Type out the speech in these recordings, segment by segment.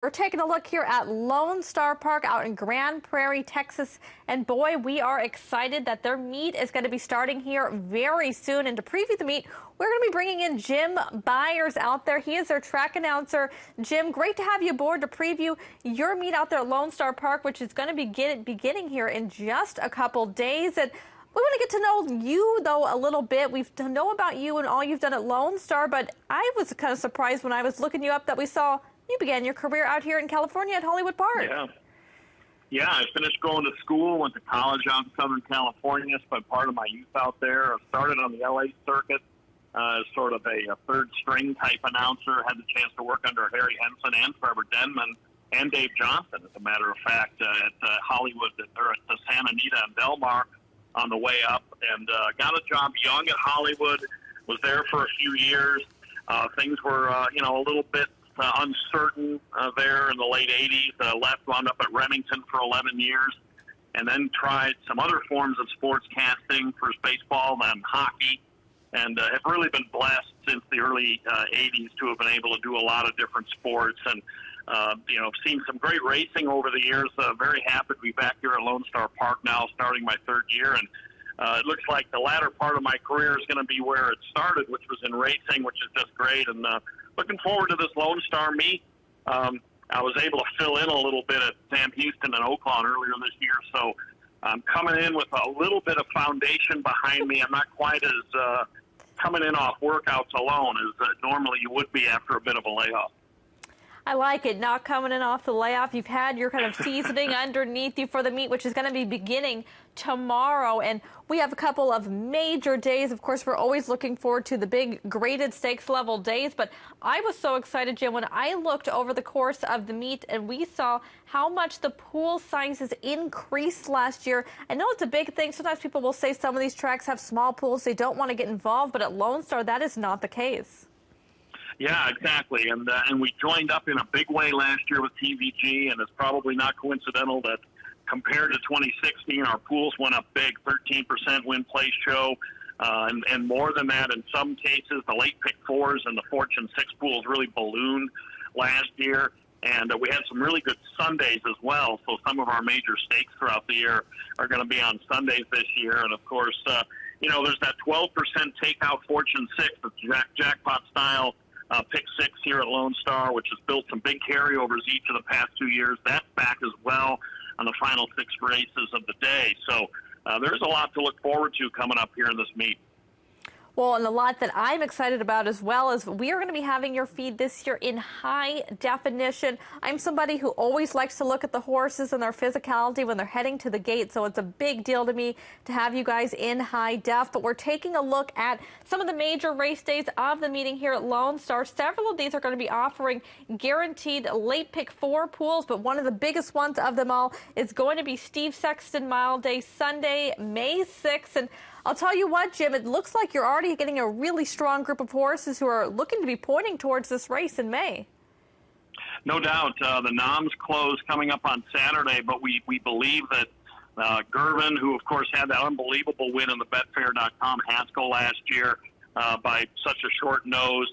We're taking a look here at Lone Star Park out in Grand Prairie, Texas. And boy, we are excited that their meet is going to be starting here very soon. And to preview the meet, we're going to be bringing in Jim Byers out there. He is their track announcer. Jim, great to have you aboard to preview your meet out there at Lone Star Park, which is going to be beginning here in just a couple days. And we want to get to know you, though, a little bit. We know about you and all you've done at Lone Star, but I was kind of surprised when I was looking you up that we saw you began your career out here in California at Hollywood Park. Yeah, I finished going to school, went to college out in Southern California, spent part of my youth out there. I started on the L.A. circuit as sort of a third-string type announcer, had the chance to work under Harry Henson and Trevor Denman and Dave Johnson, as a matter of fact, at Hollywood, or at the Santa Anita and Del Mar on the way up, and got a job young at Hollywood, was there for a few years. Things were, a little bit uncertain there in the late 80s. Left, wound up at Remington for 11 years, and then tried some other forms of sportscasting, first baseball, then hockey, and have really been blessed since the early 80s to have been able to do a lot of different sports. And, I've seen some great racing over the years. Very happy to be back here at Lone Star Park now, starting my third year. And it looks like the latter part of my career is going to be where it started, which was in racing, which is just great. And looking forward to this Lone Star meet. I was able to fill in a little bit at Sam Houston and Oakland earlier this year, so I'm coming in with a little bit of foundation behind me. I'm not quite as coming in off workouts alone as normally you would be after a bit of a layoff. I like it, not coming in off the layoff. You've had your kind of seasoning underneath you for the meet, which is going to be beginning tomorrow. And we have a couple of major days. Of course, we're always looking forward to the big graded stakes level days. But I was so excited, Jim, when I looked over the course of the meet and we saw how much the pool sizes increased last year. I know it's a big thing. Sometimes people will say some of these tracks have small pools. They don't want to get involved. But at Lone Star, that is not the case. Yeah, exactly. And we joined up in a big way last year with TVG, and it's probably not coincidental that compared to 2016, our pools went up big, 13% win-play show, and more than that in some cases. The late pick fours and the Fortune 6 pools really ballooned last year, and we had some really good Sundays as well. So some of our major stakes throughout the year are going to be on Sundays this year. And, of course, there's that 12% takeout Fortune 6, the jackpot style pick 6 here at Lone Star, which has built some big carryovers each of the past 2 years. That's back as well on the final 6 races of the day. So there's a lot to look forward to coming up here in this meet. Well, and a lot that I'm excited about as well is we are going to be having your feed this year in high definition. I'm somebody who always likes to look at the horses and their physicality when they're heading to the gate, so it's a big deal to me to have you guys in high def. But we're taking a look at some of the major race days of the meeting here at Lone Star. Several of these are going to be offering guaranteed late pick 4 pools, but one of the biggest ones of them all is going to be Steve Sexton Mile Day, Sunday, May 6th. And I'll tell you what, Jim, it looks like you're already getting a really strong group of horses who are looking to be pointing towards this race in May. No doubt. The noms close coming up on Saturday, but we believe that Gervin, who, of course, had that unbelievable win in the Betfair.com Haskell last year by such a short nose,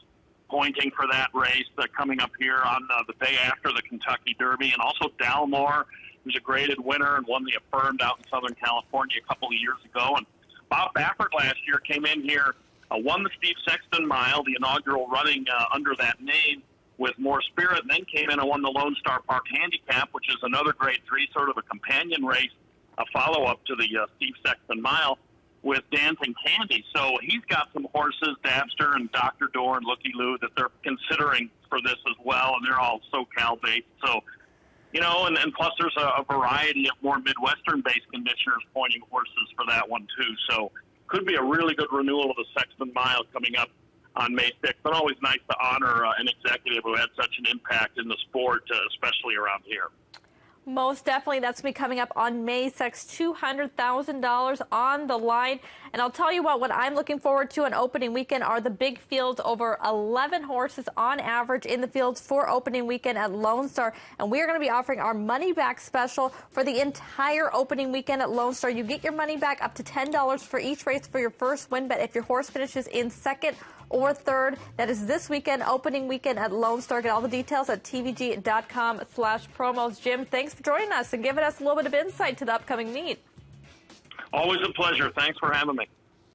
pointing for that race coming up here on the day after the Kentucky Derby, and also Dalmore, who's a graded winner and won the Affirmed out in Southern California a couple of years ago. And Bob Baffert last year came in here, won the Steve Sexton Mile, the inaugural running under that name with more spirit, and then came in and won the Lone Star Park Handicap, which is another grade 3, sort of a companion race, a follow-up to the Steve Sexton Mile with Dancing Candy. So he's got some horses, Dabster and Dr. Door and Looky Loo, that they're considering for this as well, and they're all SoCal-based. So, and plus there's a variety of more Midwestern-based conditioners pointing horses for that one, too. So could be a really good renewal of the Sexton Mile coming up on May 6th, but always nice to honor an executive who had such an impact in the sport, especially around here. Most definitely. That's me coming up on May 6th, $200,000 on the line. And I'll tell you what I'm looking forward to on opening weekend are the big fields, over 11 horses on average in the fields for opening weekend at Lone Star. And we are going to be offering our money back special for the entire opening weekend at Lone Star. You get your money back up to $10 for each race for your first win bet if your horse finishes in second or 3rd. That is this weekend, opening weekend at Lone Star. Get all the details at tvg.com/promos. Jim, thanks for joining us and giving us a little bit of insight to the upcoming meet. Always a pleasure. Thanks for having me.